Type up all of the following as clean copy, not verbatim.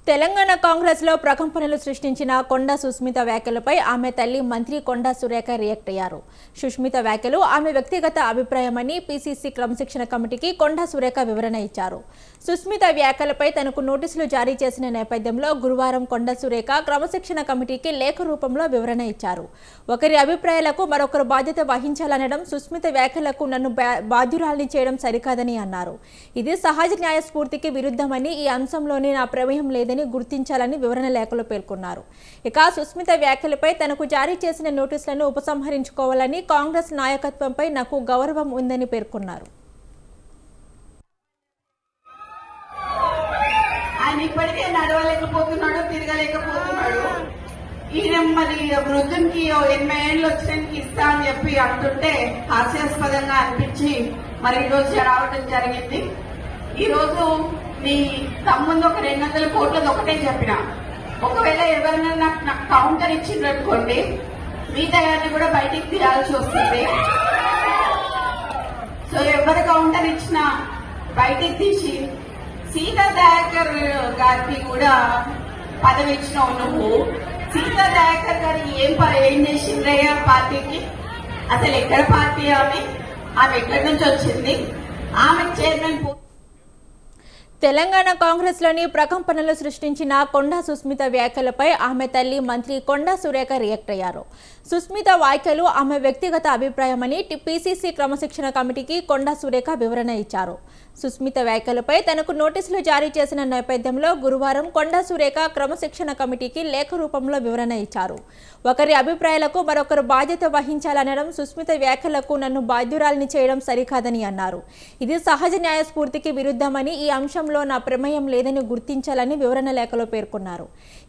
తెలంగాణ కాంగ్రెస్ లో ప్రకంపనలు సృష్టించిన కొండా సుస్మిత వ్యాఖ్యలపై ఆమె తల్లి మంత్రి కొండా సురేఖ రియాక్ట్ అయ్యారు. సుస్మిత వ్యాఖ్యలు ఆమె వ్యక్తిగత అభిప్రాయమని పీసీసీ క్రమశిక్షణ కమిటీకి కొండా సురేఖ వివరణ ఇచ్చారు. సుస్మిత వ్యాఖ్యలపై తనకు నోటీసులు జారీ చేసిన నేపథ్యంలో గురువారం కొండా సురేఖ క్రమశిక్షణ కమిటీకి లేఖ రూపంలో వివరణ ఇచ్చారు. ఒకరి అభిప్రాయాలకు మరొకరు బాధ్యత వహించాలనడం, సుస్మిత వ్యాఖ్యలకు నన్ను బాధ్యురాల్ని చేయడం సరికాదని అన్నారు. ఇది సహజ న్యాయ స్ఫూర్తికి విరుద్ధమని, ఈ అంశంలోనే నా ప్రమేయం లేదని గుర్తించాలని వివరణ లేఖలో పేర్కొన్నారు. ఇక సుస్మిత వ్యాఖ్యలపై తనకు జారీ చేసిన నోటీసులను ఉపసంహరించుకోవాలని, కాంగ్రెస్ నాయకత్వంపై నాకు గౌరవం ఉందని పేర్కొన్నారు. ఆయన ఇప్పటికే నడవలేకపోతున్నాడు, తిరగలేకపోతున్నాడు. ఈయన మరి వృద్ధునికి 80 ఏళ్ళు వచ్చినానికి ఇస్తా అని చెప్పి అంటుంటే హాస్యాస్పదంగా అనిపించి మరి ఈరోజు రావడం జరిగింది. ఈరోజు నీ తమ్ముందు ఒక 200 కోట్లది ఒకటే చెప్పిన, ఒకవేళ ఎవరైనా నాకు కౌంటర్ ఇచ్చిందనుకోండి మీ తయారిని కూడా బయటికి తీయాల్సి వస్తుంది. సో ఎవరు కౌంటర్ ఇచ్చినా బయటికి తీసి సీతా దయాకర్ గారికి కూడా పదవి ఇచ్చినావు నువ్వు. సీతా దయాకర్ గారు ఏం చేసిందయ్యా పార్టీకి? అసలు ఎక్కడ పార్టీ ఆమె ఎక్కడి నుంచి వచ్చింది? ఆమె చైర్మన్ తెలంగాణ కాంగ్రెస్ లోని ప్రకంపనలు సృష్టించిన కొండా సుస్మిత వ్యాఖ్యలపై ఆమె తల్లి మంత్రి కొండా సురేఖ రియాక్ట్ అయ్యారు. సుస్మిత వ్యాఖ్యలు ఆమె వ్యక్తిగత అభిప్రాయమని పీసీసీ క్రమశిక్షణ కమిటీకి కొండా సురేఖ వివరణ ఇచ్చారు. సుస్మిత వ్యాఖ్యలపై తనకు నోటీసులు జారీ చేసిన నేపథ్యంలో గురువారం కొండా సురేఖ క్రమశిక్షణ కమిటీకి లేఖ రూపంలో వివరణ ఇచ్చారు. ఒకరి అభిప్రాయాలకు మరొకరు బాధ్యత వహించాలనడం, సుస్మిత వ్యాఖ్యలకు నన్ను బాధ్యురాల్ని చేయడం సరికాదని అన్నారు. ఇది సహజ న్యాయ స్ఫూర్తికి విరుద్ధమని, ఈ అంశంలో నా ప్రమేయం లేదని గుర్తించాలని వివరణ లేఖలో పేర్కొన్నారు.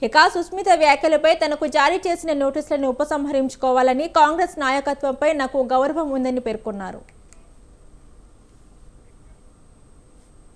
ఇక సుస్మిత వ్యాఖ్యలపై తనకు జారీ చేసిన నోటీసులను ఉపసంహరించుకోవాలని, కాంగ్రెస్ నాయకత్వంపై నాకు గౌరవం ఉందని పేర్కొన్నారు.